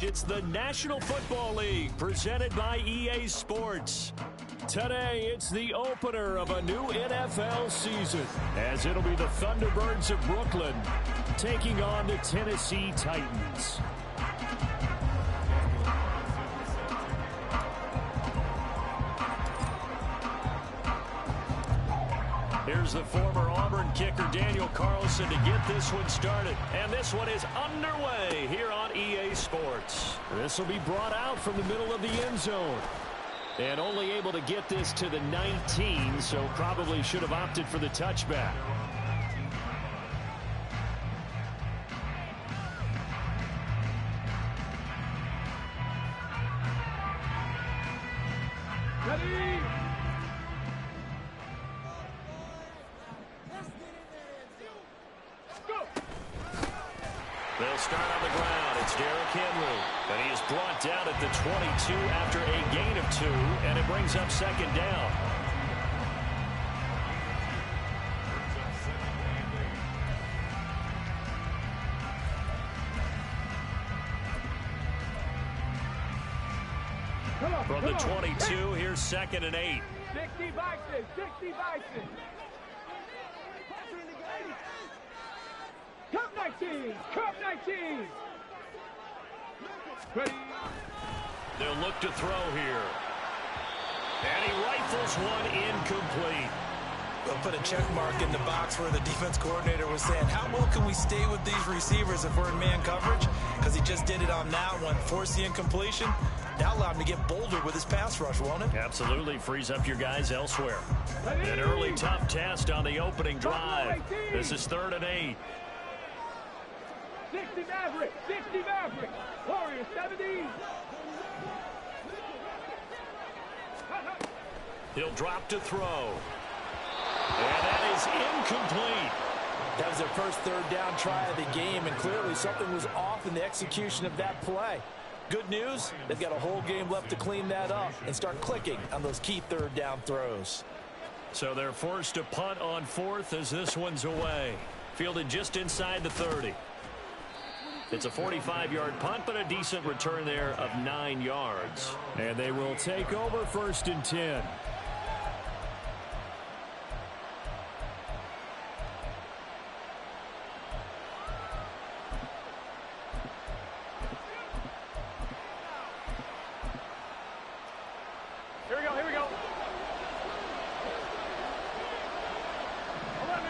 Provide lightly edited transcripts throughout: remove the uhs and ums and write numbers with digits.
It's the National Football League presented by EA Sports. Today, it's the opener of a new NFL season, as it'll be the Thunderbirds of Brooklyn taking on the Tennessee Titans. Here's the former Auburn kicker, Daniel Carlson, to get this one started. And this one is underway here on EA Sports. This will be brought out from the middle of the end zone. And only able to get this to the 19, so probably should have opted for the touchback. Ready? They'll start on the ground. It's Derrick Henry. And he is brought down at the 22 after a gain of 2, and it brings up second down. From the 22, here's 2nd and 8. 60 Bison, 60 Bison. Cup 19, Cup 19. Ready. They'll look to throw here. And he rifles one incomplete. They'll put a check mark in the box where the defense coordinator was saying, how well can we stay with these receivers if we're in man coverage? Because he just did it on that one, forced the incompletion. Now allow him to get bolder with his pass rush, won't it? Absolutely. Frees up your guys elsewhere. An early tough test on the opening drive. This is 3rd and 8. 60 Maverick, 60 Maverick. Warriors 70. He'll drop to throw. And that is incomplete. That was their first 3rd down try of the game, and clearly something was off in the execution of that play. Good news, they've got a whole game left to clean that up and start clicking on those key 3rd down throws. So they're forced to punt on 4th as this one's away. Fielded just inside the 30. It's a 45-yard punt, but a decent return there of 9 yards. And they will take over 1st and 10. Here we go, here we go. 11.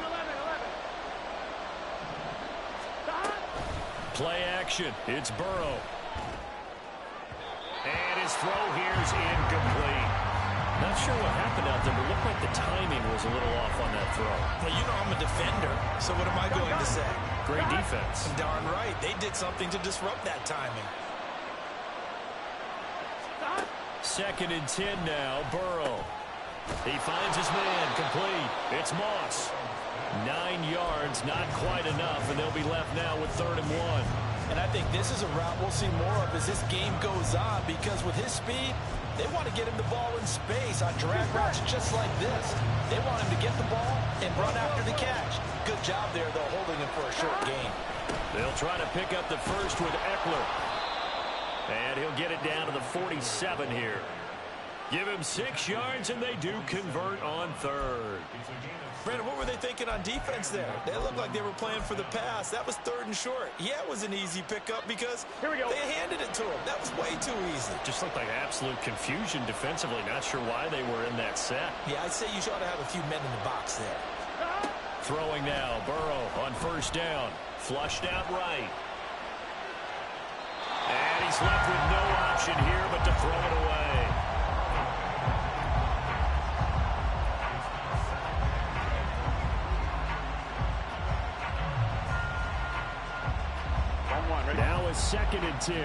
Stop. Play action. It's Burrow. And his throw here's incomplete. Not sure what happened out there, but it looked like the timing was a little off on that throw. Well, you know I'm a defender, so what am I going to say? Great defense. Darn right. They did something to disrupt that timing. 2nd and 10 now. Burrow. He finds his man. Complete. It's Moss. 9 yards, not quite enough, and they'll be left now with 3rd and 1. And I think this is a route we'll see more of as this game goes on, because with his speed, they want to get him the ball in space on drag routes just like this. They want him to get the ball and run after the catch. Good job there, though, holding him for a short gain. They'll try to pick up the first with Eckler. And he'll get it down to the 47 here. Give him 6 yards, and they do convert on 3rd. Brandon, what were they thinking on defense there? They looked like they were playing for the pass. That was 3rd and short. Yeah, it was an easy pickup because they handed it to him. That was way too easy. Just looked like absolute confusion defensively. Not sure why they were in that set. Yeah, I'd say you ought to have a few men in the box there. Throwing now. Burrow on 1st down. Flushed out right. And he's left with no option here but to throw it away. Now it's 2nd and 10.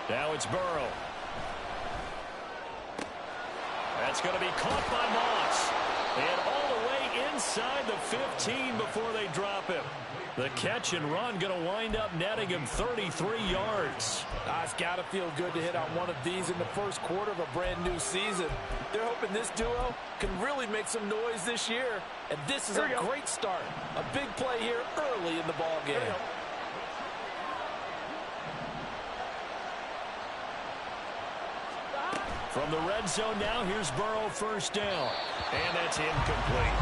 Now it's Burrow. That's going to be caught by Moss. And all the way inside the 15 before they drop him. The catch and run going to wind up netting him 33 yards. It's got to feel good to hit on one of these in the first quarter of a brand new season. They're hoping this duo can really make some noise this year. And this is a great start. A big play here early in the ball game. From the red zone now, here's Burrow, first down. And that's incomplete.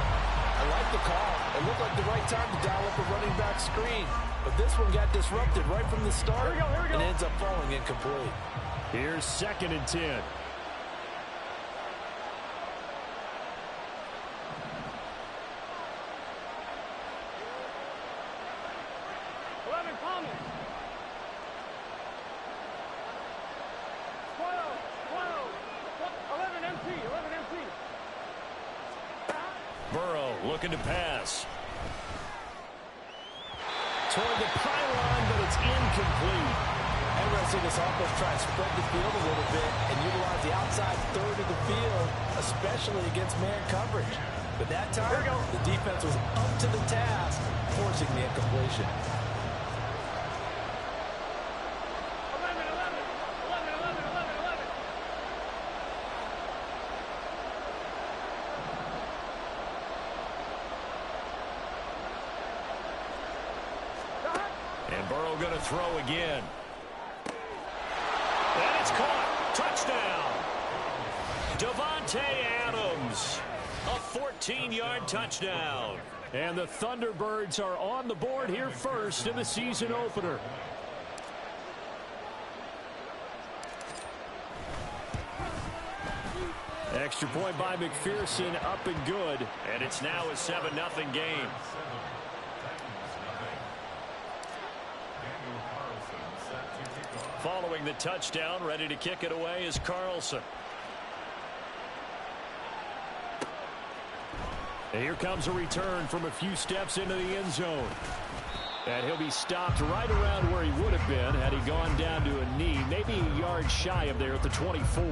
I like the call. It looked like the right time to dial up a running back screen. But this one got disrupted right from the start and ends up falling incomplete. Here's 2nd and 10. Palmer. 11 MT. Burrow looking to pass. Toward the pylon, but it's incomplete. And we're going to see this offense try and spread the field a little bit and utilize the outside third of the field, especially against man coverage. But that time, the defense was up to the task, forcing the incompletion. 11. And Burrow going to throw again. And it's caught. Touchdown. Davante Adams. A 14-yard touchdown. And the Thunderbirds are on the board here first in the season opener. Extra point by McPherson, up and good. And it's now a 7-0 game. Following the touchdown, ready to kick it away is Carlson. And here comes a return from a few steps into the end zone. And he'll be stopped right around where he would have been had he gone down to a knee, maybe a yard shy of there at the 24.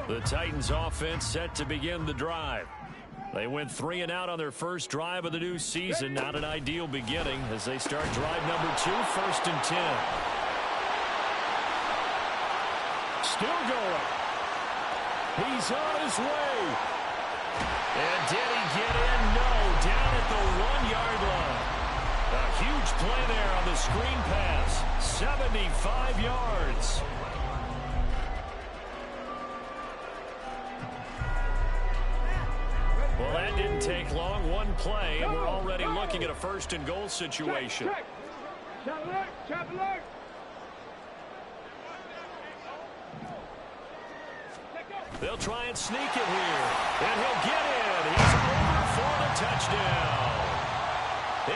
The Titans offense set to begin the drive. They went 3 and out on their first drive of the new season. Not an ideal beginning as they start drive number 2, 1st and 10. Still going. He's on his way. And did he get in? No, down at the 1-yard line. A huge play there on the screen pass. 75 yards. Well, that didn't take long. One play, and we're already looking at a 1st and goal situation. Trap alert. They'll try and sneak it here. And he'll get in. He's over for the touchdown.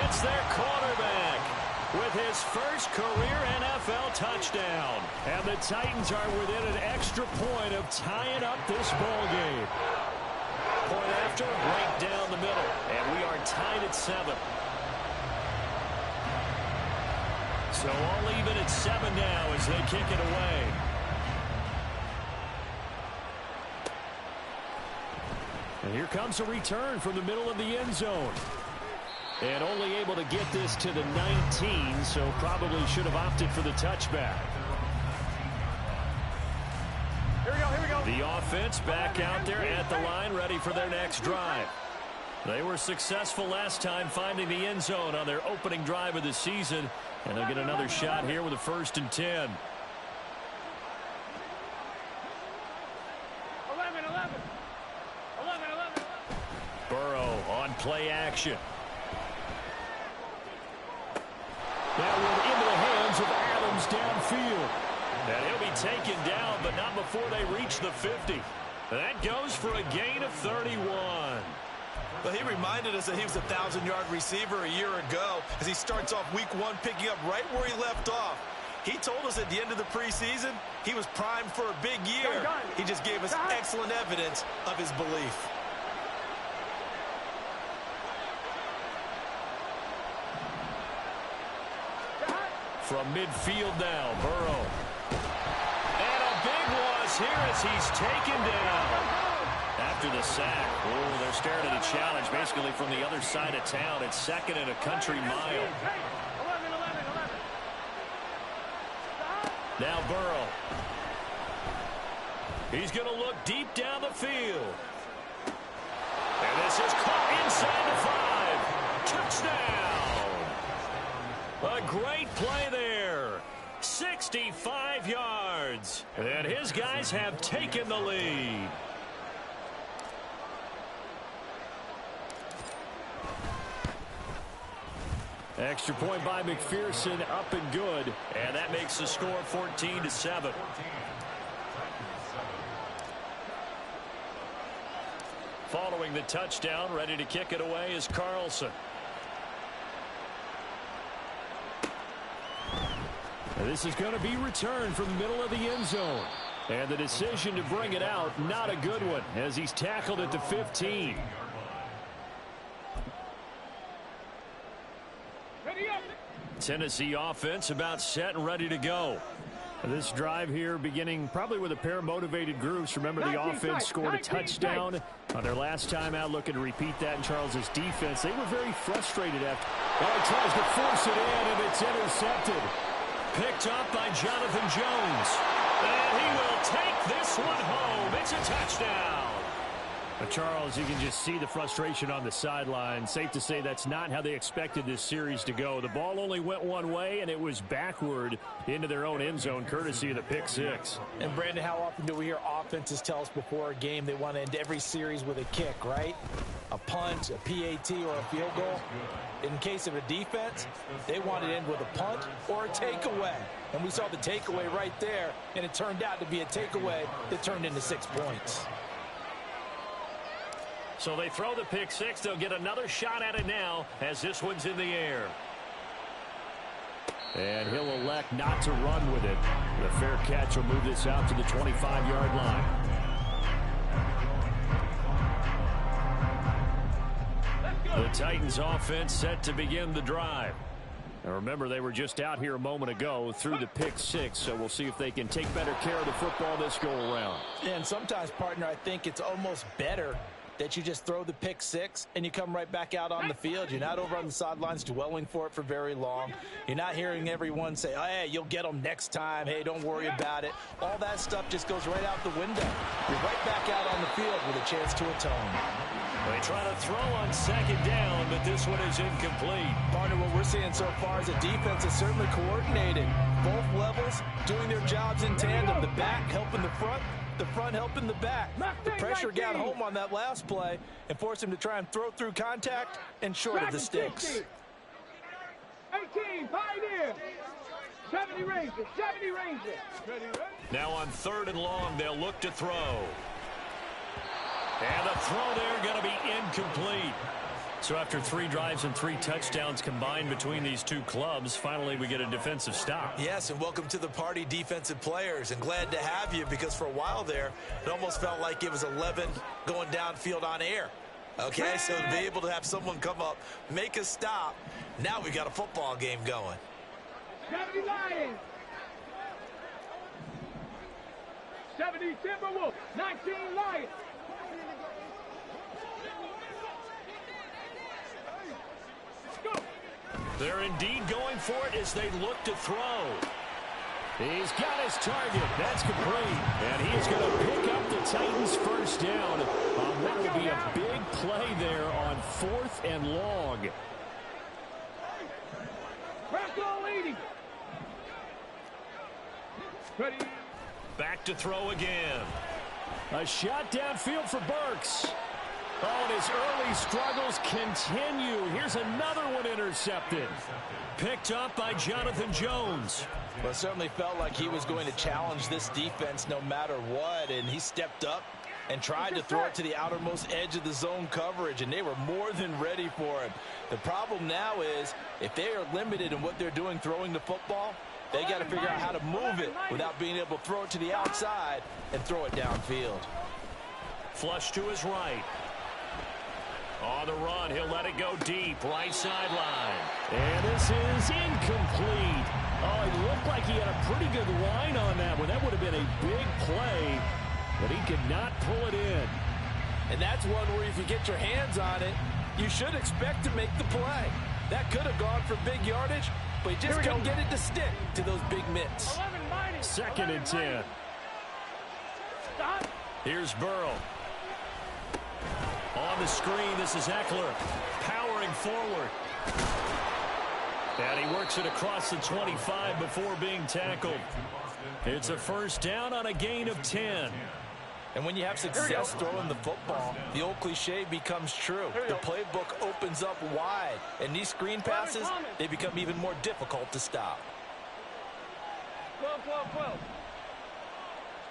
It's their quarterback with his first career NFL touchdown. And the Titans are within an extra point of tying up this ball game. Point after, right down the middle. And we are tied at 7. So all even at 7 now as they kick it away. And here comes a return from the middle of the end zone. And only able to get this to the 19, so probably should have opted for the touchback. Here we go. The offense back out there at the line, ready for their next drive. They were successful last time finding the end zone on their opening drive of the season, and they'll get another shot here with a 1st and 10. 11. Burrow on play action. That one into the hands of Adams downfield. And he'll be taken down, but not before they reach the 50. That goes for a gain of 31. Well, he reminded us that he was a 1,000-yard receiver a year ago as he starts off week 1 picking up right where he left off. He told us at the end of the preseason he was primed for a big year. He just gave us excellent evidence of his belief. From midfield now, Burrow. And a big loss here as he's taken down. After the sack, oh, they're staring at a challenge basically from the other side of town. It's second and a country mile. Now Burrow. He's going to look deep down the field. And this is caught inside the 5. Touchdown. A great play there. 65 yards. And his guys have taken the lead. Extra point by McPherson, up and good. And that makes the score 14-7. Following the touchdown, ready to kick it away is Carlson. This is going to be returned from the middle of the end zone. And the decision to bring it out, not a good one, as he's tackled at the 15. Tennessee offense about set and ready to go. This drive here beginning probably with a pair of motivated groups. Remember, the offense scored a touchdown on their last time out, looking to repeat that in Charles's defense. They were very frustrated after. Oh, he tries to force it in, and it's intercepted. Picked up by Jonathan Jones. And he will take this one home. It's a touchdown. Charles, you can just see the frustration on the sideline. Safe to say that's not how they expected this series to go. The ball only went one way, and it was backward into their own end zone, courtesy of the pick six. And, Brandon, how often do we hear offenses tell us before a game they want to end every series with a kick, right? A punt, a PAT, or a field goal. In case of a defense, they want to end with a punt or a takeaway. And we saw the takeaway right there, and it turned out to be a takeaway that turned into 6 points. So they throw the pick six. They'll get another shot at it now as this one's in the air. And he'll elect not to run with it. The fair catch will move this out to the 25-yard line. The Titans offense set to begin the drive. Now remember, they were just out here a moment ago through the pick six, so we'll see if they can take better care of the football this go around. And sometimes, partner, I think it's almost better that you just throw the pick six and you come right back out on the field. You're not over on the sidelines dwelling for it for very long. You're not hearing everyone say, oh, hey, you'll get them next time. Hey, don't worry about it. All that stuff just goes right out the window. You're right back out on the field with a chance to atone. They try to throw on second down, but this one is incomplete. Partner, what we're seeing so far is the defense is certainly coordinated. Both levels doing their jobs in tandem. The back helping the front helping the back. The pressure got home on that last play and forced him to try and throw through contact and short of the sticks. 18, Pioneer. 70 Rangers, 70 Rangers. Now on third and long, they'll look to throw. And the throw there going to be incomplete. So after 3 drives and 3 touchdowns combined between these two clubs, finally we get a defensive stop. Yes, and welcome to the party, defensive players. And glad to have you, because for a while there, it almost felt like it was 11 going downfield on air. Okay, so to be able to have someone come up, make a stop, now we got a football game going. 70 Lions. 70 Timberwolves. 19 Lions. They're indeed going for it as they look to throw. He's got his target. That's complete. And he's going to pick up the Titans' first down on what will be a big play there on 4th and long. Back to throw again. A shot downfield for Burks. Oh, and his early struggles continue. Here's another one intercepted. Picked up by Jonathan Jones. Well, it certainly felt like he was going to challenge this defense no matter what, and he stepped up and tried to throw it to the outermost edge of the zone coverage, and they were more than ready for him. The problem now is if they are limited in what they're doing throwing the football, they got to figure out how to move it without being able to throw it to the outside and throw it downfield. Flush to his right. On the run, he'll let it go deep, right sideline. And this is incomplete. Oh, it looked like he had a pretty good line on that one. That would have been a big play, but he could not pull it in. And that's one where if you get your hands on it, you should expect to make the play. That could have gone for big yardage, but he just couldn't get it to stick to those big mitts. 2nd and 10. Here's Burrow. On the screen, this is Eckler powering forward. And he works it across the 25 before being tackled. It's a first down on a gain of 10. And when you have success throwing the football, the old cliche becomes true. The playbook opens up wide, and these screen passes, they become even more difficult to stop. 12, 12, 12.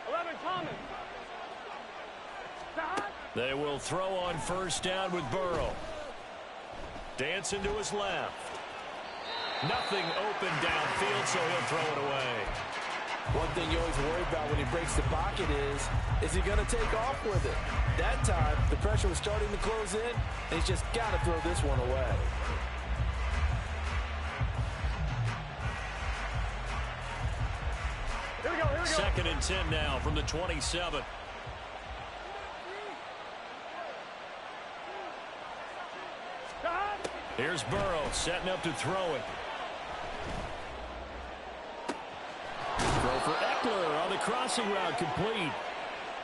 11, Thomas. They will throw on first down with Burrow. Dancing to his left. Nothing open downfield, so he'll throw it away. One thing you always worry about when he breaks the pocket is he going to take off with it? That time, the pressure was starting to close in, and he's just got to throw this one away. Here we go, here we go. 2nd and 10 now from the 27. Here's Burrow setting up to throw it. Throw for Eckler on the crossing route, complete.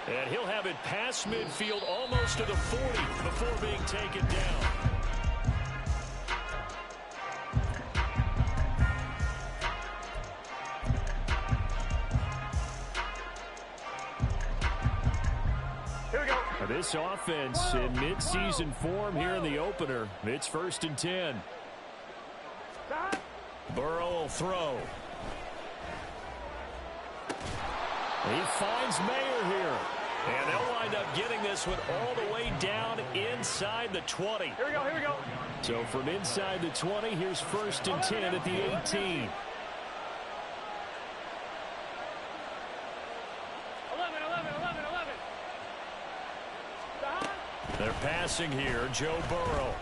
And he'll have it past midfield almost to the 40 before being taken down. This offense in mid-season form here in the opener. It's 1st and 10. Burrow will throw. He finds Mayer here. And they'll wind up getting this one all the way down inside the 20. Here we go, here we go. So from inside the 20, here's 1st and 10 at the 18. 11, 11, 11, 11. They're passing here, Joe Burrow.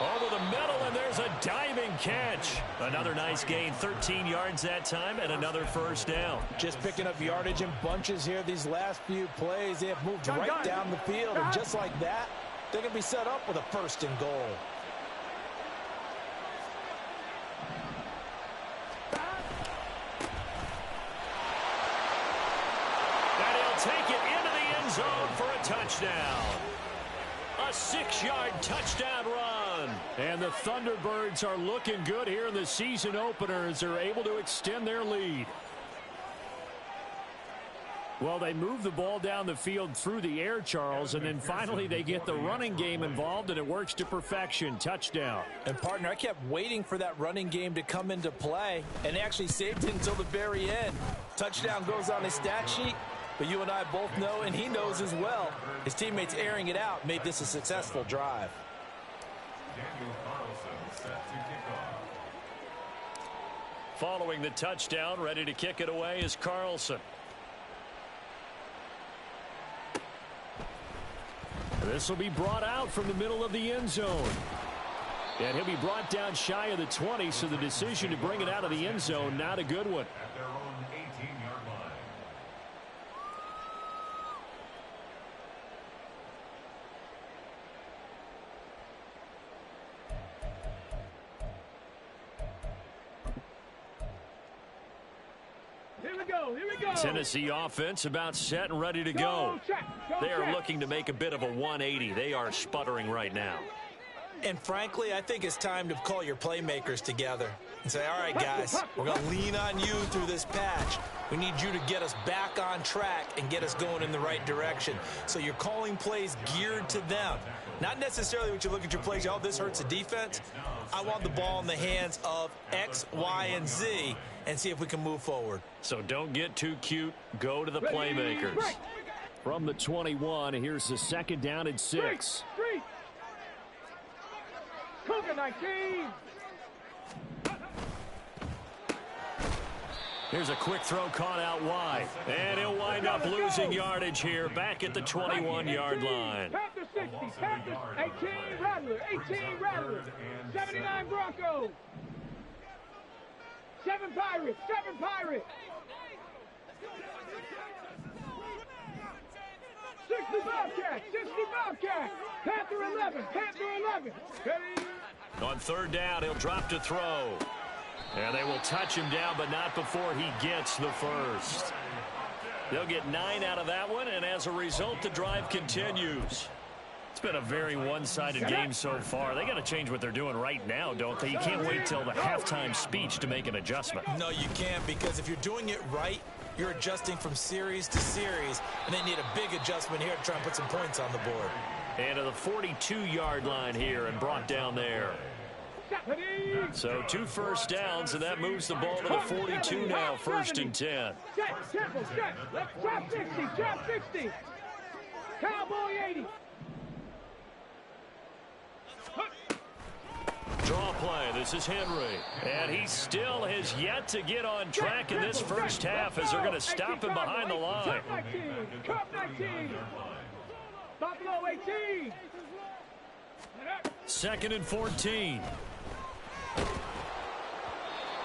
Over the middle, and there's a diving catch. Another nice gain, 13 yards that time, and another first down. Just picking up yardage in bunches here these last few plays. They have moved right down the field, and just like that, they're going to be set up with a 1st and goal. And he'll take it into the end zone for a touchdown. A 6-yard touchdown run. And the Thunderbirds are looking good here in the season opener as they're able to extend their lead. Well, they move the ball down the field through the air, Charles, and then finally they get the running game involved, and it works to perfection. Touchdown. And, partner, I kept waiting for that running game to come into play, and they actually saved it until the very end. Touchdown goes on his stat sheet, but you and I both know, and he knows as well, his teammates airing it out made this a successful drive. Following the touchdown, ready to kick it away is Carlson. This will be brought out from the middle of the end zone. And he'll be brought down shy of the 20, so the decision to bring it out of the end zone, not a good one. At their own 18-yard line. Here we go, here we go. Tennessee offense about set and ready to go. They are looking to make a bit of a 180. They are sputtering right now. And frankly, I think it's time to call your playmakers together. and say, all right, guys, we're going to lean on you through this patch. We need you to get us back on track and get us going in the right direction. So you're calling plays geared to them. Not necessarily when you look at your plays, oh, this hurts the defense. I want the ball in the hands of X, Y, and Z and see if we can move forward. So don't get too cute. Go to the playmakers. From the 21, here's the second down and 6. Cougar 19. Here's a quick throw caught out wide. And he'll wind up losing yardage here back at the 21-yard line. Panther 60, Panthers 18, Rattler, 18, Rattler, 79 Broncos, 7 Pirates, 7 Pirates. 60 Bobcats, 60 Bobcats, Panther 11, Panther 11. Ready? On third down, he'll drop to throw. And they will touch him down, but not before he gets the first. They'll get 9 out of that one, and as a result, the drive continues. It's been a very one-sided game so far. They got to change what they're doing right now, don't they? You can't wait till the halftime speech to make an adjustment. No, you can't, because if you're doing it right, you're adjusting from series to series, and they need a big adjustment here to try and put some points on the board. And to the 42-yard line here and brought down there. So 2 first downs, and that moves the ball to the 42 now, 1st and 10. Drop 60, drop 60. Cowboy 80. Draw play. This is Henry. And he still has yet to get on track in this first half as they're going to stop him behind the line. Cup 19. Buffalo 18. 2nd and 14.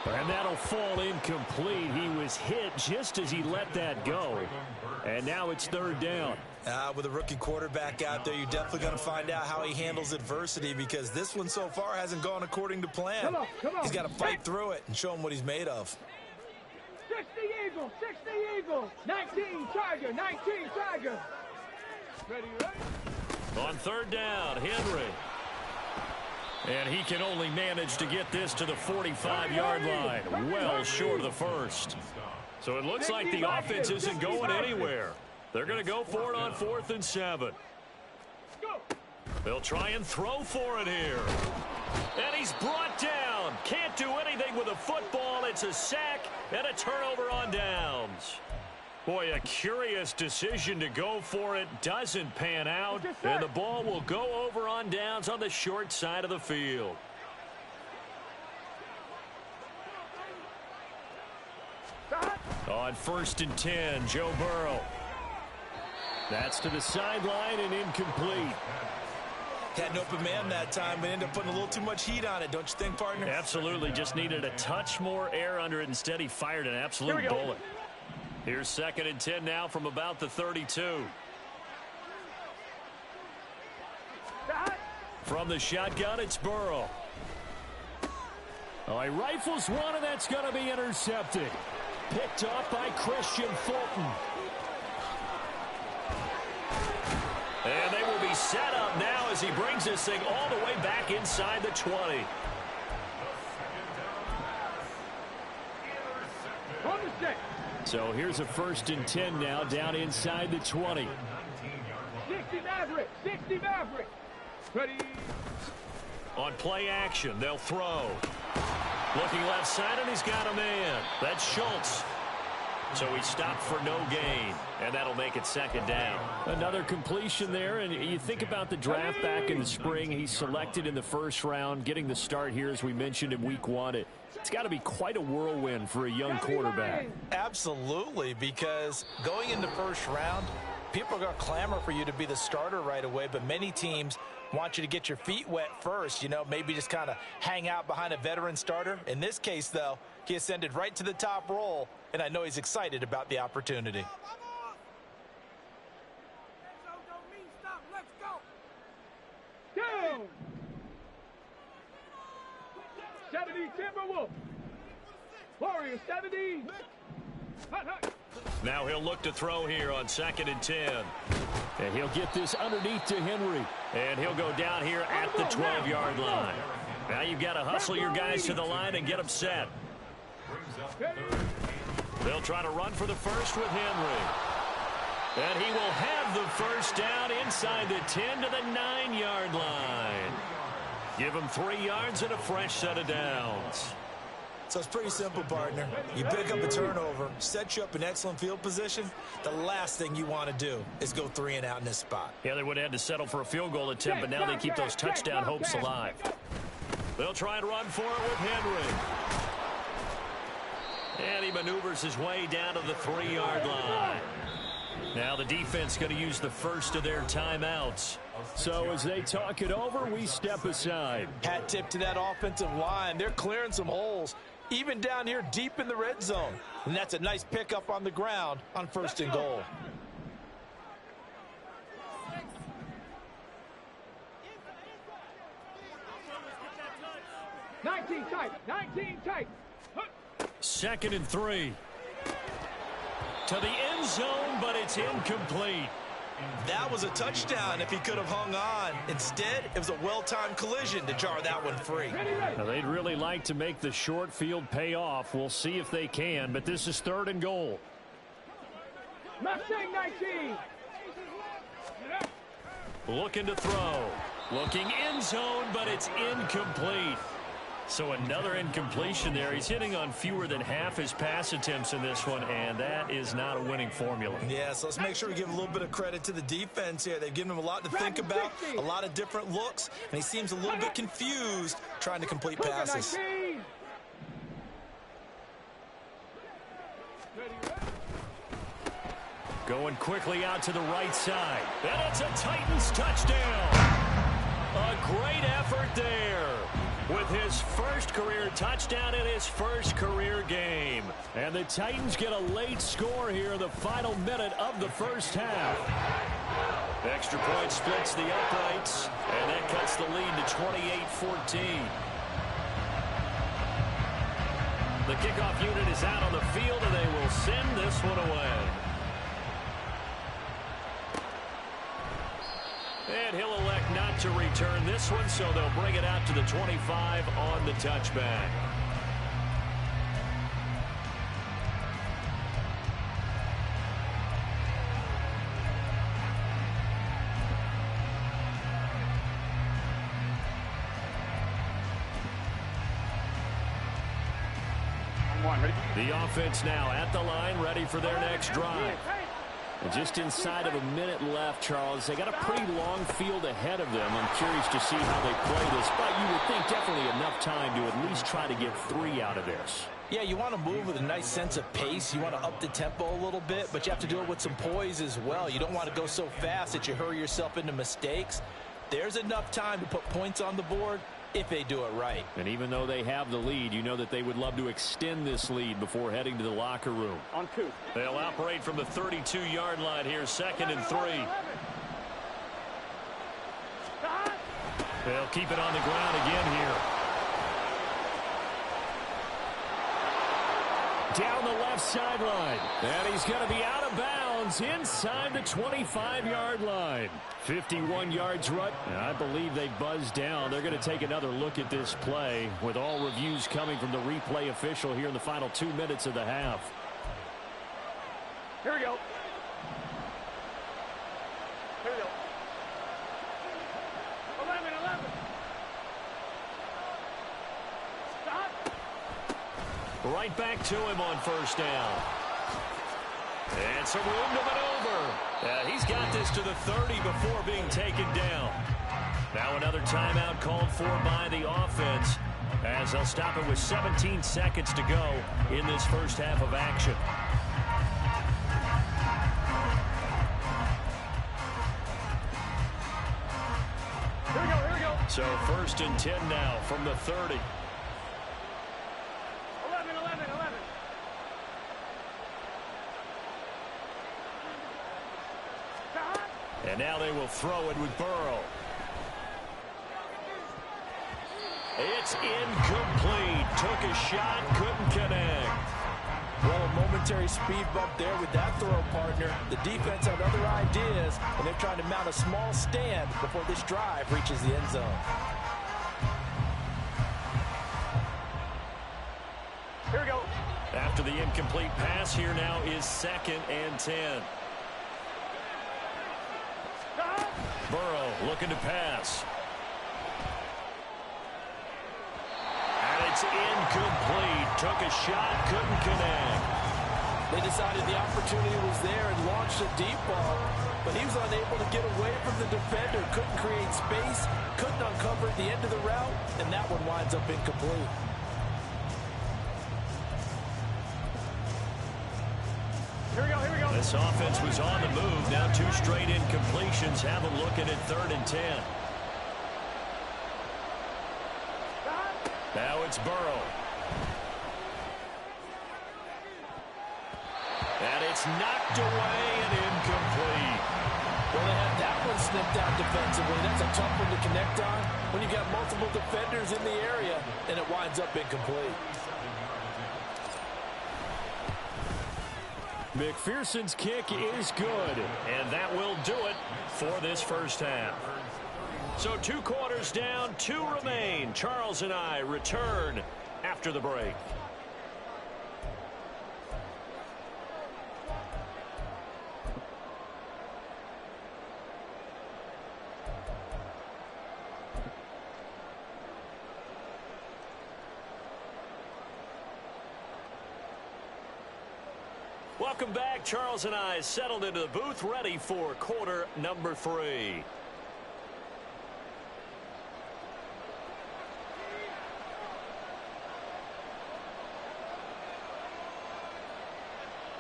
And that'll fall incomplete. He was hit just as he let that go. And now it's 3rd down. With a rookie quarterback out there, you're definitely going to find out how he handles adversity, because this one so far hasn't gone according to plan. Come on. He's got to fight through it and show him what he's made of. 60 Eagles, 60 Eagles. 19 Tiger, 19 Tiger. Ready, right? On 3rd down, Henry. And he can only manage to get this to the 45-yard line, well short of the first. So it looks like the offense isn't going anywhere. They're going to go for it on 4th and 7. They'll try and throw for it here. And he's brought down. Can't do anything with a football. It's a sack and a turnover on downs. Boy, a curious decision to go for it. Doesn't pan out. And the ball will go over on downs on the short side of the field. On 1st and 10, Joe Burrow. That's to the sideline and incomplete. Had an open man that time, but ended up putting a little too much heat on it, don't you think, partner? Absolutely. Just needed a touch more air under it. Instead, he fired an absolute bullet. Here's 2nd and 10 now from about the 32. From the shotgun, it's Burrow. Oh, he rifles one, and that's going to be intercepted. Picked off by Christian Fulton. And they will be set up now as he brings this thing all the way back inside the 20. So here's a 1st and 10 now down inside the 20. 60 Maverick, 60 Maverick. Ready. On play action, they'll throw. Looking left side, and he's got a man. That's Schultz. So he stopped for no gain, and that'll make it 2nd down. Another completion there, and you think about the draft back in the spring. He's selected in the 1st round, getting the start here, as we mentioned in week 1. It's got to be quite a whirlwind for a young quarterback. Absolutely, because going into 1st round, people are going to clamor for you to be the starter right away, but many teams want you to get your feet wet first, you know, maybe just kind of hang out behind a veteran starter. In this case, though, he ascended right to the top role, and I know he's excited about the opportunity. Down. 70 Timberwolf. Warriors 70. Now he'll look to throw here on 2nd and 10. And he'll get this underneath to Henry. And he'll go down here at the 12-yard line. Now you've got to hustle your guys to the line and get them set. Brings up third. They'll try to run for the first with Henry. And he will have the first down inside the 10 to the 9-yard line. Give him 3 yards and a fresh set of downs. So it's pretty simple, partner. You pick up a turnover, set you up in excellent field position. The last thing you want to do is go 3 and out in this spot. Yeah, they would have had to settle for a field goal attempt, but now they keep those touchdown hopes alive. They'll try and run for it with Henry. And he maneuvers his way down to the 3-yard line. Now the defense going to use the first of their timeouts. So as they talk it over, we step aside. Hat tip to that offensive line. They're clearing some holes, even down here deep in the red zone. And that's a nice pickup on the ground on 1st and goal. Nineteen tight. 2nd and 3. To the end zone, but it's incomplete. That was a touchdown if he could have hung on. Instead, it was a well-timed collision to jar that one free. Now, they'd really like to make the short field pay off. We'll see if they can, but this is 3rd and goal. Mustang 19. Looking to throw. Looking end zone, but it's incomplete. So another incompletion there. He's hitting on fewer than half his pass attempts in this one, and that is not a winning formula. Yeah, so let's make sure we give a little bit of credit to the defense here. They've given him a lot to think about, a lot of different looks, and he seems a little bit confused trying to complete passes. Going quickly out to the right side. And it's a Titans touchdown. A great effort there with his first career touchdown in his first career game. And the Titans get a late score here in the final minute of the first half. Extra point splits the uprights, and that cuts the lead to 28-14. The kickoff unit is out on the field, and they will send this one away. And he'll elect not to return this one, so they'll bring it out to the 25 on the touchback. The offense now at the line, ready for their next drive. And just inside of a minute left, Charles. They got a pretty long field ahead of them. I'm curious to see how they play this, but you would think definitely enough time to at least try to get 3 out of this. Yeah, you want to move with a nice sense of pace. You want to up the tempo a little bit, but you have to do it with some poise as well. You don't want to go so fast that you hurry yourself into mistakes. There's enough time to put points on the board if they do it right. And even though they have the lead, you know that they would love to extend this lead before heading to the locker room. On 2. They'll operate from the 32-yard line here, 2nd and 3. They'll keep it on the ground again here. Down the left sideline. And he's going to be out of bounds inside the 25-yard line. 51 yards run. And I believe they buzzed down. They're going to take another look at this play with all reviews coming from the replay official here in the final 2 minutes of the half. Here we go. Here we go. 11. Stop. Right back to him on first down. And some room to maneuver. He's got this to the 30 before being taken down. Now another timeout called for by the offense, as they'll stop it with 17 seconds to go in this first half of action. Here we go. So 1st and 10 now from the 30. 11. And now they will throw it with Burrow. It's incomplete. Took a shot, couldn't connect. Well, a momentary speed bump there with that throw, partner. The defense had other ideas, and they're trying to mount a small stand before this drive reaches the end zone. After the incomplete pass, here now is 2nd and 10. Burrow looking to pass. And it's incomplete. Took a shot, couldn't connect. They decided the opportunity was there and launched a deep ball, but he was unable to get away from the defender. Couldn't create space, couldn't uncover at the end of the route, and that one winds up incomplete. Here we go, here we go. This offense was on the move. Now 2 straight incompletions have them looking at 3rd and 10. Now it's Burrow. And it's knocked away and incomplete. Well, they had that one snipped out defensively. That's a tough one to connect on when you got multiple defenders in the area, and it winds up incomplete. McPherson's kick is good, and that will do it for this first half. So 2 quarters down, 2 remain. Charles and I return after the break. Welcome back. Charles and I settled into the booth, ready for quarter number 3.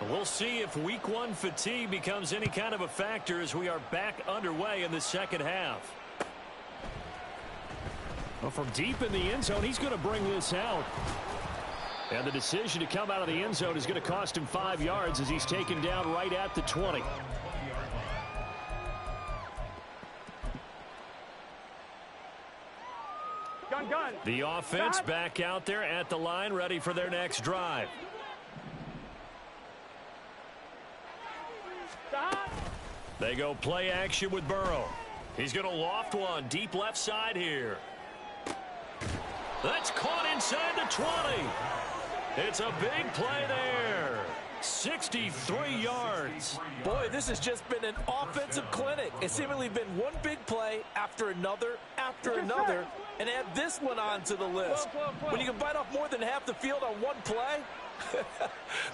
We'll see if week 1 fatigue becomes any kind of a factor as we are back underway in the second half. Well, from deep in the end zone, he's going to bring this out. And the decision to come out of the end zone is going to cost him 5 yards as he's taken down right at the 20. Gun. The offense back out there at the line, ready for their next drive. They go play action with Burrow. He's going to loft one deep left side here. That's caught inside the 20. It's a big play there. 63 yards. Boy, this has just been an offensive clinic. It's seemingly been one big play after another, and add this one onto the list. When you can bite off more than half the field on one play,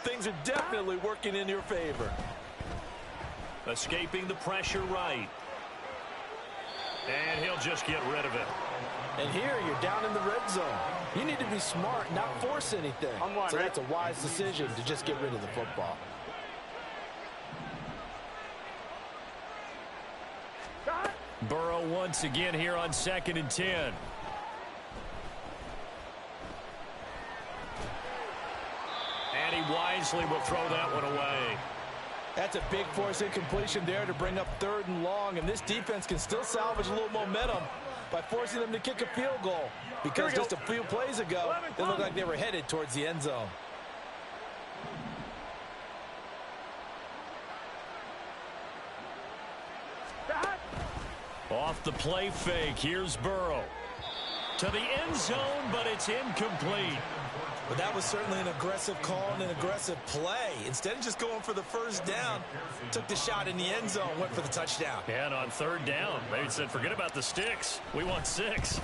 things are definitely working in your favor. Escaping the pressure right. And he'll just get rid of it. And here you're down in the red zone. You need to be smart, not force anything. So that's a wise decision to just get rid of the football. Burrow once again here on 2nd and 10. And he wisely will throw that one away. That's a big force incompletion there to bring up 3rd and long, and this defense can still salvage a little momentum by forcing them to kick a field goal, because just a few plays ago, they looked like they were headed towards the end zone. Off the play fake, here's Burrow. To the end zone, but it's incomplete. But that was certainly an aggressive call and an aggressive play. Instead of just going for the first down, took the shot in the end zone, went for the touchdown. And on 3rd down, they said, forget about the sticks. We want 6.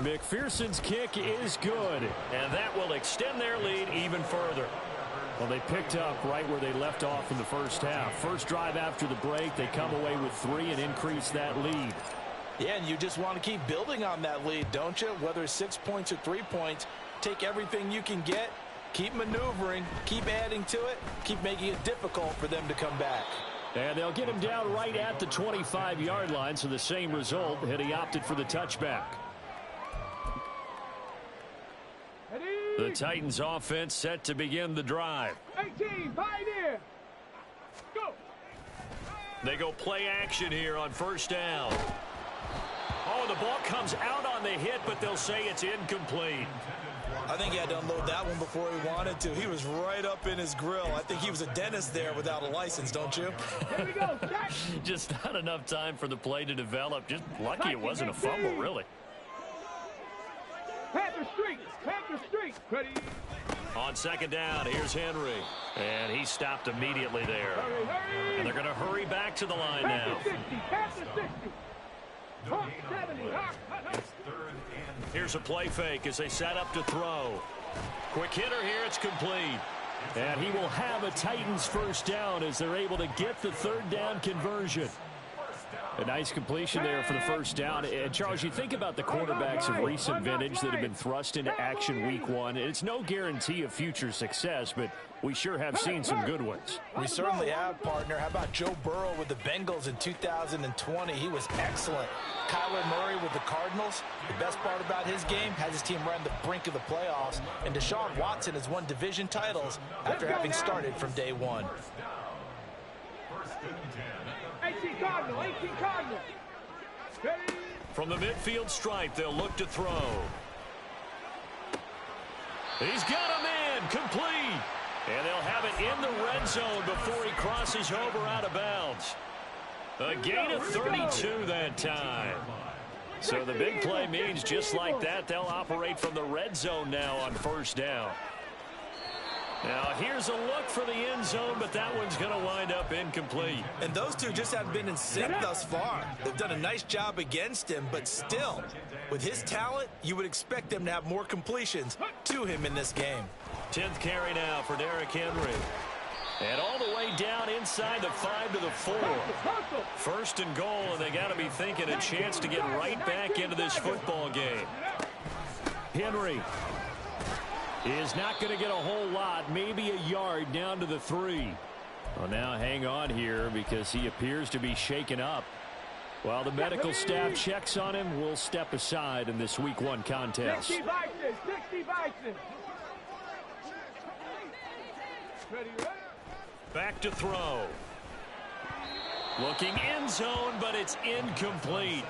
McPherson's kick is good, and that will extend their lead even further. Well, they picked up right where they left off in the first half. First drive after the break, they come away with 3 and increase that lead. Yeah, and you just want to keep building on that lead, don't you? Whether it's 6 points or 3 points, take everything you can get, keep maneuvering, keep adding to it, keep making it difficult for them to come back. And they'll get him down right at the 25-yard line, so the same result, and he opted for the touchback. The Titans offense set to begin the drive. 18, Pioneer. Go. They go play action here on 1st down. Oh, the ball comes out on the hit, but they'll say it's incomplete. I think he had to unload that one before he wanted to. He was right up in his grill. I think he was a dentist there without a license, don't you? Here we go, Jack. Just not enough time for the play to develop. Just lucky it wasn't a fumble, really. Panther Street. Ready. On second down, here's Henry. And he stopped immediately there. Hurry. And they're going to hurry back to the line now. Past the 60. Hawk 70. It's third and Here's a play fake as they set up to throw. Quick hitter here, it's complete. And he will have a Titans first down as they're able to get the third down conversion. A nice completion there for the first down. And, Charles, you think about the quarterbacks of recent vintage that have been thrust into action week one. It's no guarantee of future success, but we sure have seen some good ones. We certainly have, partner. How about Joe Burrow with the Bengals in 2020? He was excellent. Kyler Murray with the Cardinals. The best part about his game has his team right on the brink of the playoffs. And Deshaun Watson has won division titles after having started from day one. 18 Cardinal. From the midfield stripe, they'll look to throw. He's got him in, complete. And they'll have it in the red zone before he crosses over out of bounds. A gain of 32 that time. So the big play means just like that, they'll operate from the red zone now on first down. Now, here's a look for the end zone, but that one's going to wind up incomplete. And those two just haven't been in sync thus far. They've done a nice job against him, but still, with his talent, you would expect them to have more completions to him in this game. 10th carry now for Derrick Henry. And all the way down inside the 5 to the 4. First and goal, and they got to be thinking a chance to get right back into this football game. Henry is not going to get a whole lot, maybe a yard down to the 3. Well, now hang on here because he appears to be shaken up. While the medical staff checks on him, we'll step aside in this week 1 contest. 60 Bison. Back to throw. Looking end zone, but it's incomplete.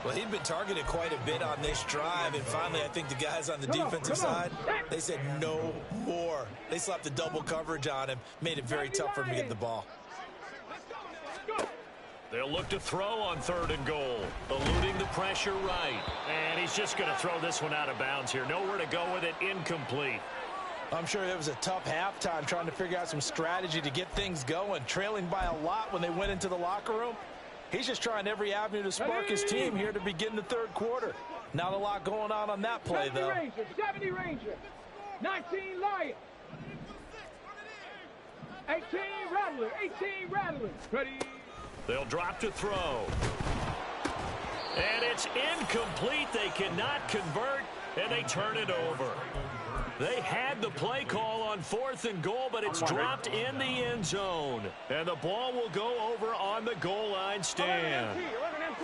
Well, he'd been targeted quite a bit on this drive, and finally I think the guys on the defensive side, they said no more. They slapped the double coverage on him, made it very tough for him to get the ball. They'll look to throw on 3rd and goal, eluding the pressure right. And he's just going to throw this one out of bounds here. Nowhere to go with it, incomplete. I'm sure it was a tough halftime trying to figure out some strategy to get things going, trailing by a lot when they went into the locker room. He's just trying every avenue to spark his team here to begin the 3rd quarter. Not a lot going on that play, though. 70 Ranger. 19 Lion. 18 Rattler. Ready. They'll drop to throw. And it's incomplete. They cannot convert, and they turn it over. They had the play call on 4th and goal, but it's dropped in the end zone. And the ball will go over on the goal line stand.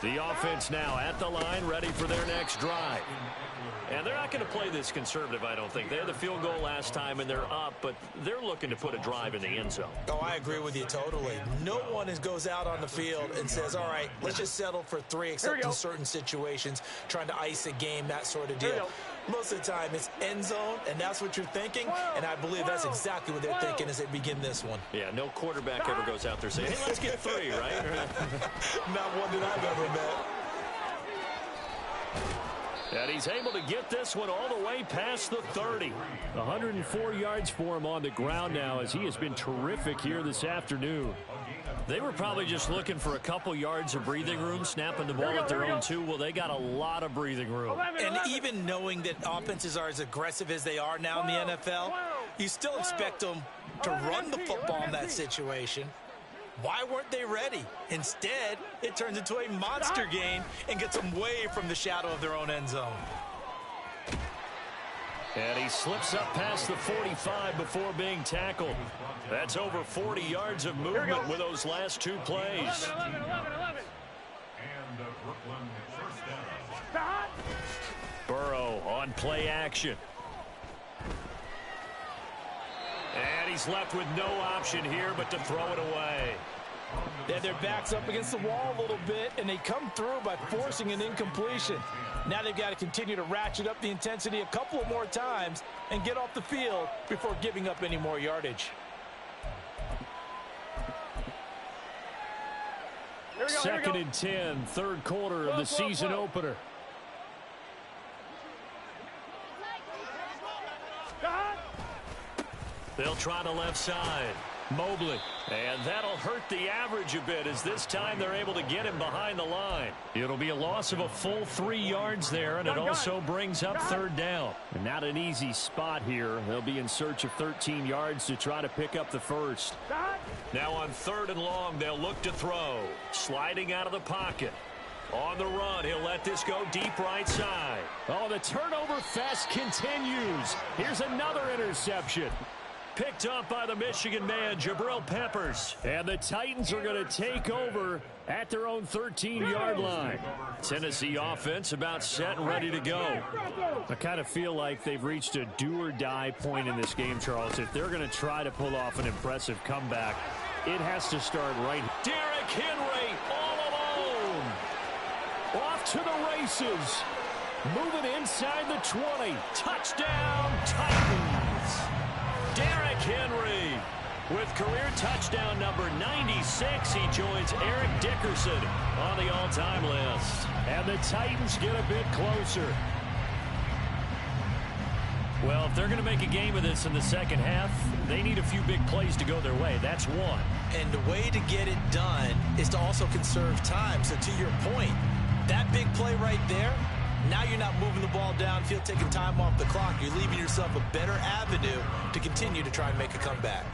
The offense now at the line, ready for their next drive. And they're not going to play this conservative, I don't think. They had the field goal last time, and they're up, but they're looking to put a drive in the end zone. Oh, I agree with you totally. No one goes out on the field and says, all right, let's just settle for 3, except in certain situations, trying to ice a game, that sort of deal. Most of the time, it's end zone, and that's what you're thinking, and I believe that's exactly what they're thinking as they begin this one. Yeah, no quarterback ever goes out there saying, hey, let's get 3, right? Not one that I've ever met. And he's able to get this one all the way past the 30. 104 yards for him on the ground now as he has been terrific here this afternoon. They were probably just looking for a couple yards of breathing room, snapping the ball at their own 2. Well, they got a lot of breathing room. And even knowing that offenses are as aggressive as they are now in the NFL, you still expect them to run the football in that situation. Why weren't they ready? Instead, it turns into a monster gain and gets them way from the shadow of their own end zone. And he slips up past the 45 before being tackled. That's over 40 yards of movement with those last 2 plays. 11. and Brooklyn first down. Burrow on play action. And he's left with no option here but to throw it away. They had their backs up against the wall a little bit, and they come through by forcing an incompletion. Now they've got to continue to ratchet up the intensity a couple of more times and get off the field before giving up any more yardage. Second and 10, 3rd quarter of the season opener. They'll try the left side. Mobley. And that'll hurt the average a bit as this time they're able to get him behind the line. It'll be a loss of a full 3 yards there, and it also brings up third down. And not an easy spot here. They'll be in search of 13 yards to try to pick up the first. Now on 3rd and long, they'll look to throw. Sliding out of the pocket. On the run, he'll let this go deep right side. Oh, the turnover fest continues. Here's another interception. Picked up by the Michigan man, Jabril Peppers. And the Titans are going to take over at their own 13-yard line. Tennessee offense about set and ready to go. I kind of feel like they've reached a do-or-die point in this game, Charles. If they're going to try to pull off an impressive comeback, it has to start right. Derrick Henry all alone. Off to the races. Moving inside the 20. Touchdown, Titans. Derrick Henry with career touchdown number 96. He joins Eric Dickerson on the all-time list. And the Titans get a bit closer. Well, if they're going to make a game of this in the second half, they need a few big plays to go their way. That's one. And the way to get it done is to also conserve time. So to your point, that big play right there, now you're not moving the ball downfield, taking time off the clock. You're leaving yourself a better avenue to continue to try and make a comeback.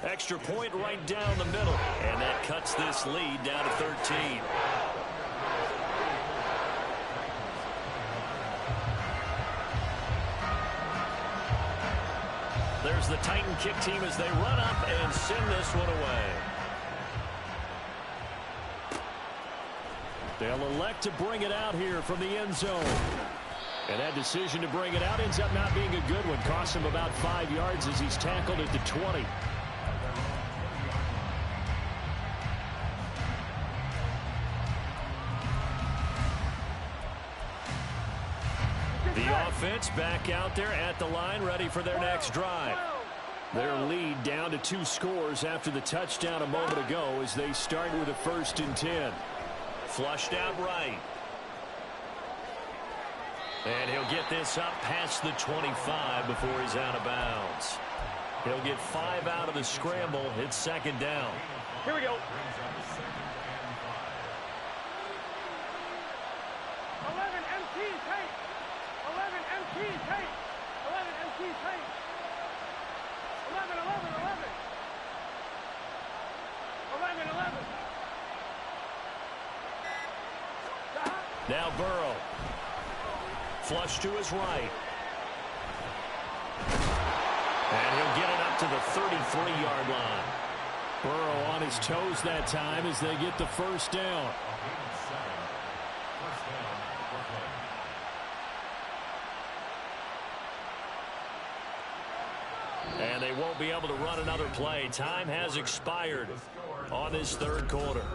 Extra point right down the middle. And that cuts this lead down to 13. There's the Titan kick team as they run up and send this one away. They'll elect to bring it out here from the end zone. And that decision to bring it out ends up not being a good one. Costs him about 5 yards as he's tackled at the 20. The offense back out there at the line, ready for their next drive. Their lead down to 2 scores after the touchdown a moment ago as they start with a 1st and 10. Flushed out right. And he'll get this up past the 25 before he's out of bounds. He'll get 5 out of the scramble. It's 2nd down. Here we go. 11 MT tape. 11 MT tape. 11 MT tape. 11, 11, 11. 11, 11. Now Burrow. Flush to his right. And he'll get it up to the 33-yard line. Burrow on his toes that time as they get the 1st down. And they won't be able to run another play. Time has expired on this 3rd quarter.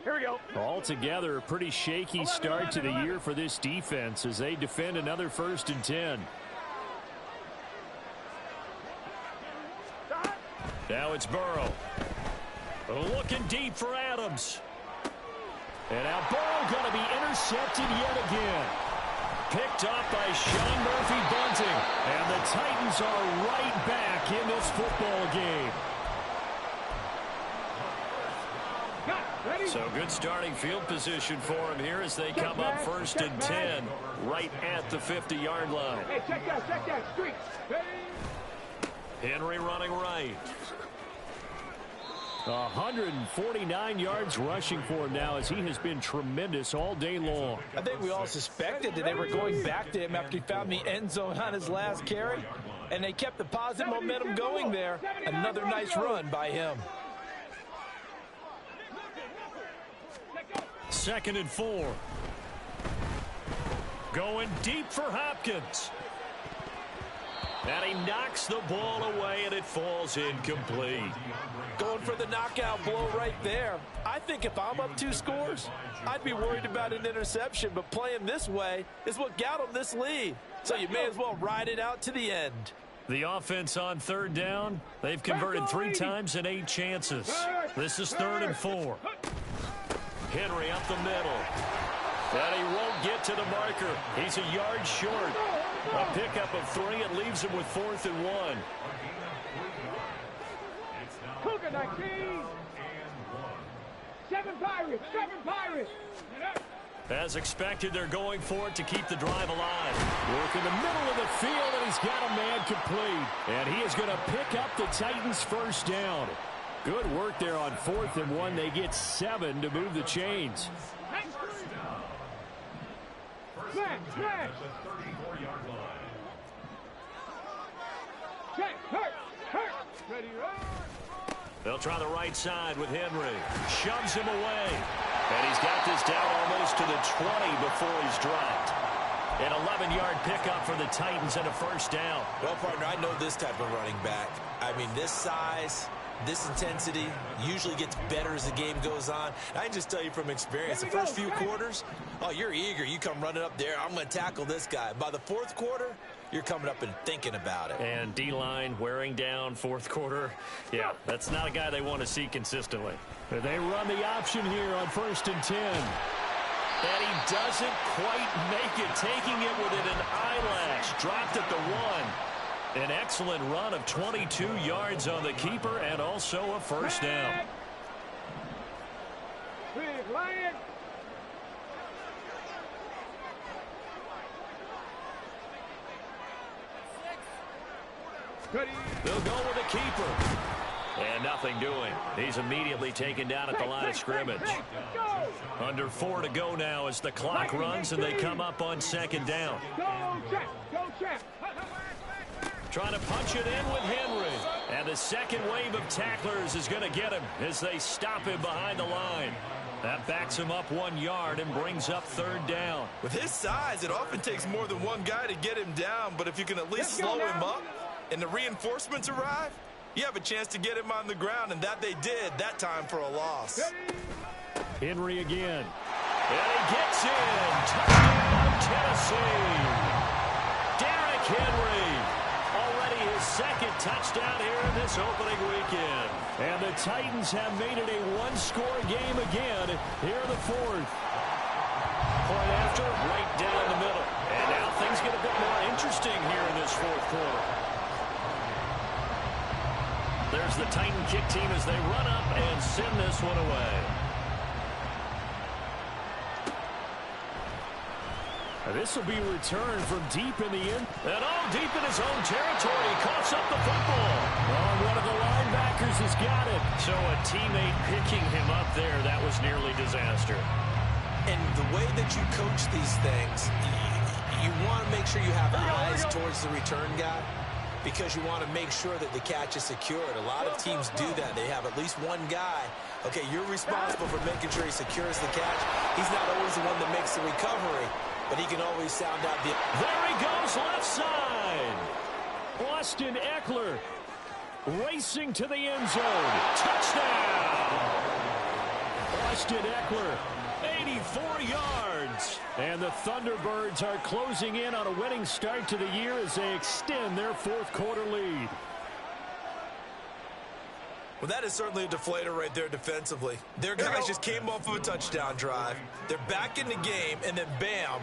Here we go. Altogether, a pretty shaky start to the year for this defense as they defend another 1st and 10. Now it's Burrow. Looking deep for Adams. And now Burrow going to be intercepted yet again. Picked up by Sean Murphy-Bunting. And the Titans are right back in this football game. So good starting field position for him here as they come up 1st and 10 right at the 50-yard line. Hey, check that, street. Henry running right. 149 yards rushing for him now as he has been tremendous all day long. I think we all suspected that they were going back to him after he found the end zone on his last carry, and they kept the positive momentum going there. Another nice run by him. 2nd and 4. Going deep for Hopkins. And he knocks the ball away, and it falls incomplete. Going for the knockout blow right there. I think if I'm up 2 scores, I'd be worried about an interception, but playing this way is what got him this lead. So you may as well ride it out to the end. The offense on 3rd down, they've converted 3 times in 8 chances. This is 3rd and 4. Henry up the middle. And he won't get to the marker. He's a yard short. A pickup of 3. It leaves him with 4th and 1. Cougar 19. 7 Pirates. 7 Pirates. As expected, they're going for it to keep the drive alive. Work in the middle of the field, and he's got a man complete. And he is going to pick up the Titans' 1st down. Good work there on 4th and 1. They get 7 to move the chains. Smash. Check. Hurt. Ready, run. They'll try the right side with Henry. Shoves him away. And he's got this down almost to the 20 before he's dropped. An 11-yard pickup for the Titans and a 1st down. Well, partner, I know this type of running back. I mean, this size, this intensity usually gets better as the game goes on. I can just tell you from experience, the first few quarters, oh, you're eager. You come running up there, I'm going to tackle this guy. By the 4th quarter, you're coming up and thinking about it. And D-line wearing down 4th quarter. Yeah, that's not a guy they want to see consistently. They run the option here on 1st and 10. And he doesn't quite make it, taking it within an eyelash. Dropped at the 1. An excellent run of 22 yards on the keeper and also a 1st down. Big Lion. They'll go with the keeper. And nothing doing. He's immediately taken down at the line of scrimmage. Under 4 to go now as the clock runs and they come up on 2nd down. Go check. Trying to punch it in with Henry. And the second wave of tacklers is going to get him as they stop him behind the line. That backs him up 1 yard and brings up 3rd down. With his size, it often takes more than one guy to get him down, but if you can at least slow him up and the reinforcements arrive, you have a chance to get him on the ground, and that they did that time for a loss. Henry again. And he gets in. Touchdown, Tennessee. Derrick Henry. Already his 2nd touchdown here in this opening weekend. And the Titans have made it a 1-score game again here in the 4th. Point after, right down the middle. And now things get a bit more interesting here in this 4th quarter. There's the Titan kick team as they run up and send this one away. This will be returned from deep in the end. And deep in his own territory. He coughs up the football. One of the linebackers has got it. So a teammate picking him up there, that was nearly disaster. And the way that you coach these things, you want to make sure you have eyes towards the return guy, because you want to make sure that the catch is secured. A lot of teams do that. They have at least one guy. Okay, you're responsible for making sure he secures the catch. He's not always the one that makes the recovery, but he can always sound out the... There he goes, left side. Austin Eckler racing to the end zone. Touchdown! Austin Eckler, 84 yards. And the Thunderbirds are closing in on a winning start to the year as they extend their 4th quarter lead. Well, that is certainly a deflator right there defensively. Their guys just came off of a touchdown drive. They're back in the game, and then bam,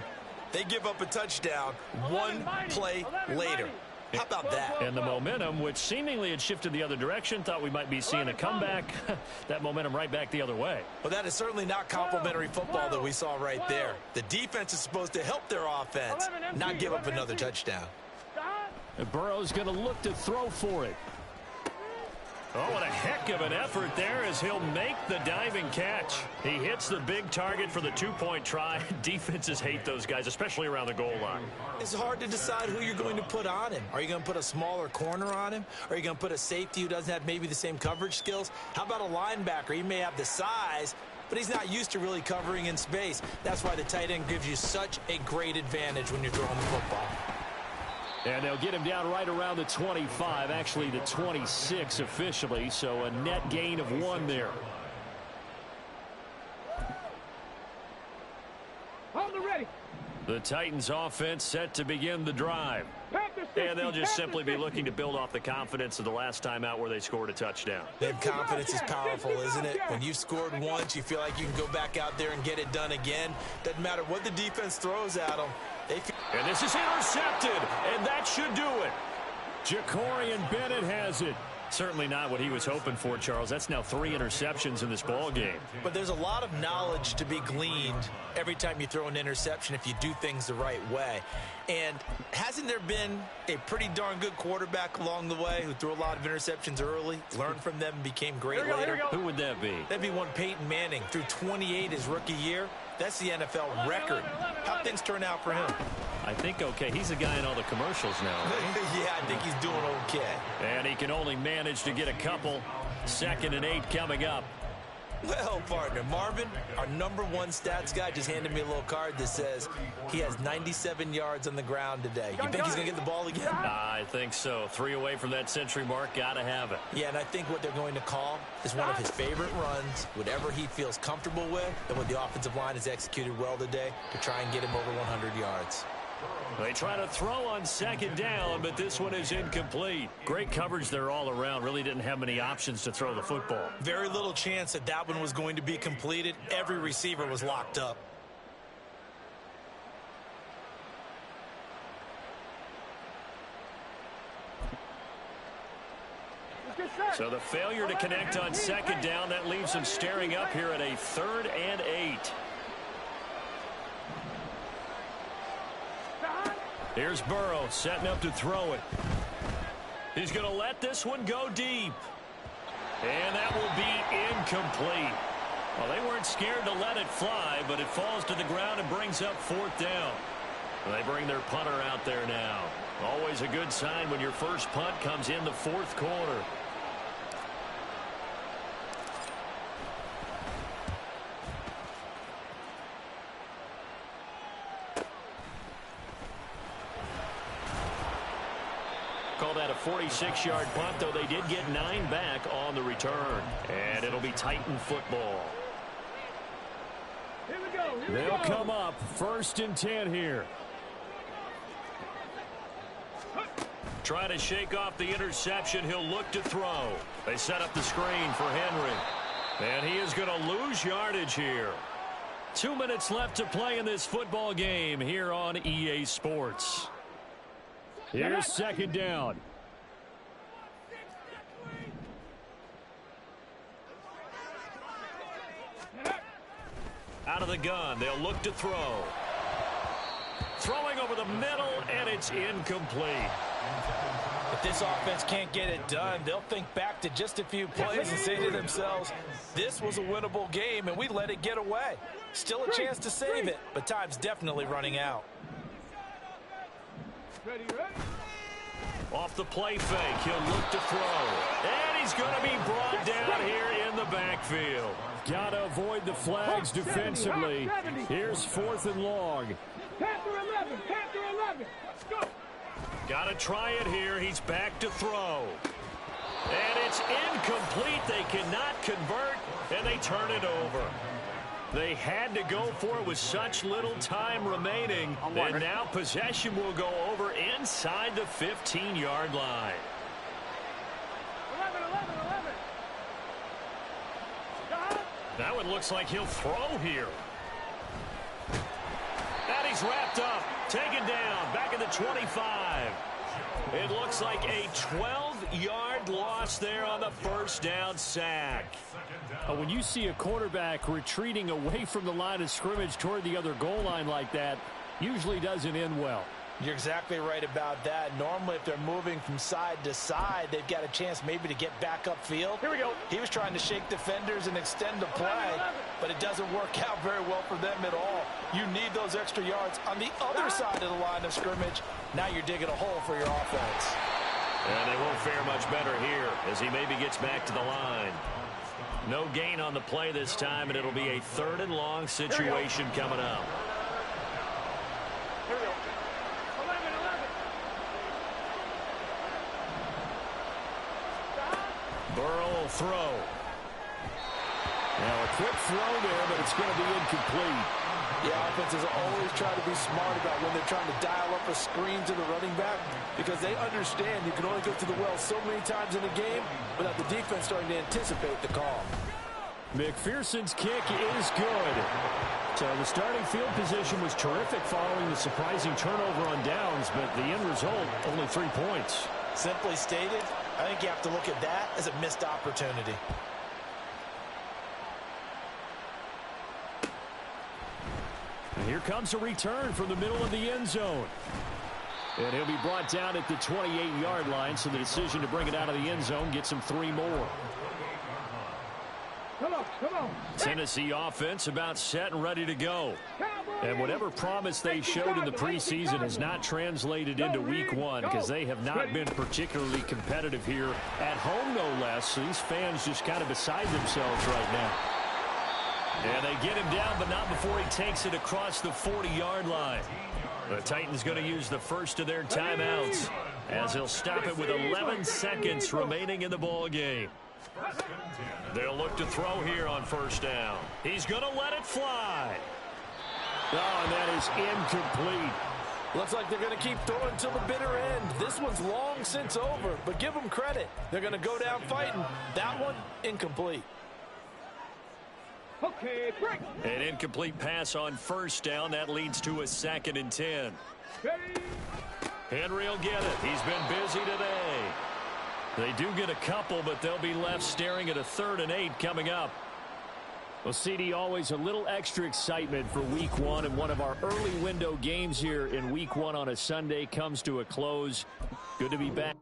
they give up a touchdown 1 play later. How about that? And the momentum, which seemingly had shifted the other direction, thought we might be seeing a comeback. That momentum right back the other way. Well, that is certainly not complimentary football that we saw right there. The defense is supposed to help their offense, not give up another touchdown. And Burrow's going to look to throw for it. Oh, what a heck of an effort there as he'll make the diving catch. He hits the big target for the 2-point try. Defenses hate those guys, especially around the goal line. It's hard to decide who you're going to put on him. Are you going to put a smaller corner on him? Or are you going to put a safety who doesn't have maybe the same coverage skills? How about a linebacker? He may have the size, but he's not used to really covering in space. That's why the tight end gives you such a great advantage when you're throwing the football. And they'll get him down right around the 25, actually the 26 officially, so a net gain of 1 there. Hold it ready. The Titans offense set to begin the drive. And they'll just simply be looking to build off the confidence of the last time out where they scored a touchdown. That confidence is powerful, isn't it? When you've scored once, you feel like you can go back out there and get it done again. Doesn't matter what the defense throws at them. And this is intercepted, and that should do it. Jacorian Bennett has it. Certainly not what he was hoping for, Charles. That's now 3 interceptions in this ball game. But there's a lot of knowledge to be gleaned every time you throw an interception if you do things the right way. And hasn't there been a pretty darn good quarterback along the way who threw a lot of interceptions early, learned from them, and became great later? Who would that be? That'd be one Peyton Manning. Threw 28 his rookie year. That's the NFL record. How'd things turn out for him? I think okay. He's a guy in all the commercials now. Right? Yeah, I think he's doing okay. And he can only manage to get a couple. 2nd and 8 coming up. Well, partner, Marvin, our #1 stats guy, just handed me a little card that says he has 97 yards on the ground today. You think he's going to get the ball again? I think so. 3 away from that century mark. Got to have it. Yeah, and I think what they're going to call is one of his favorite runs, whatever he feels comfortable with, and what the offensive line has executed well today to try and get him over 100 yards. They try to throw on 2nd down, but this one is incomplete. Great coverage there all around. Really didn't have many options to throw the football. Very little chance that that one was going to be completed. Every receiver was locked up. So the failure to connect on 2nd down, that leaves him staring up here at a 3rd and 8. Here's Burrow setting up to throw it. He's going to let this one go deep. And that will be incomplete. Well, they weren't scared to let it fly, but it falls to the ground and brings up 4th down. They bring their punter out there now. Always a good sign when your first punt comes in the 4th quarter. Call that a 46-yard punt, though they did get 9 back on the return. And it'll be Titan football. Here we go. They'll come up 1st and 10 here. Trying to shake off the interception. He'll look to throw. They set up the screen for Henry. And he is going to lose yardage here. 2 minutes left to play in this football game here on EA Sports. Here's 2nd down. Out of the gun, they'll look to throw. Throwing over the middle, and it's incomplete. If this offense can't get it done, they'll think back to just a few plays and say to themselves, this was a winnable game, and we let it get away. Still a chance to save it, but time's definitely running out. Ready. Off the play fake, he'll look to throw. And he's going to be brought down here in the backfield. Got to avoid the flags defensively. Here's 4th and long. Panther 11. Go. Got to try it here. He's back to throw. And it's incomplete. They cannot convert, and they turn it over. They had to go for it with such little time remaining. And now possession will go over inside the 15-yard line. 11. That one looks like he'll throw here. And he's wrapped up. Taken down. Back at the 25. It looks like a 12-yard loss there on the 1st down sack. When you see a quarterback retreating away from the line of scrimmage toward the other goal line like that, usually doesn't end well. You're exactly right about that. Normally, if they're moving from side to side, they've got a chance maybe to get back upfield. Here we go. He was trying to shake defenders and extend the play, but it doesn't work out very well for them at all. You need those extra yards on the other side of the line of scrimmage. Now you're digging a hole for your offense. And they won't fare much better here as he maybe gets back to the line. No gain on the play this time, and it'll be a 3rd and long situation coming up. Burrow will throw. Now a quick throw there, but it's going to be incomplete. Yeah, offenses always try to be smart about when they're trying to dial up a screen to the running back because they understand you can only go to the well so many times in a game without the defense starting to anticipate the call. McPherson's kick is good. So the starting field position was terrific following the surprising turnover on downs, but the end result, only 3 points. Simply stated, I think you have to look at that as a missed opportunity. And here comes a return from the middle of the end zone. And he'll be brought down at the 28-yard line, so the decision to bring it out of the end zone gets him 3 more. Come on. Tennessee offense about set and ready to go. And whatever promise they showed in the preseason has not translated into week 1 because they have not been particularly competitive here at home, no less. So these fans just kind of beside themselves right now. And they get him down, but not before he takes it across the 40-yard line. The Titans going to use the first of their timeouts as he'll stop it with 11 seconds remaining in the ball game. They'll look to throw here on first down. He's going to let it fly. Oh, and that is incomplete. Looks like they're going to keep throwing till the bitter end. This one's long since over, but give them credit. They're going to go down fighting. That one, incomplete. Okay, break. An incomplete pass on first down. That leads to a 2nd and 10. Henry will get it. He's been busy today. They do get a couple, but they'll be left staring at a 3rd and 8 coming up. Well, CD, always a little extra excitement for week 1, and one of our early window games here in week 1 on a Sunday comes to a close. Good to be back.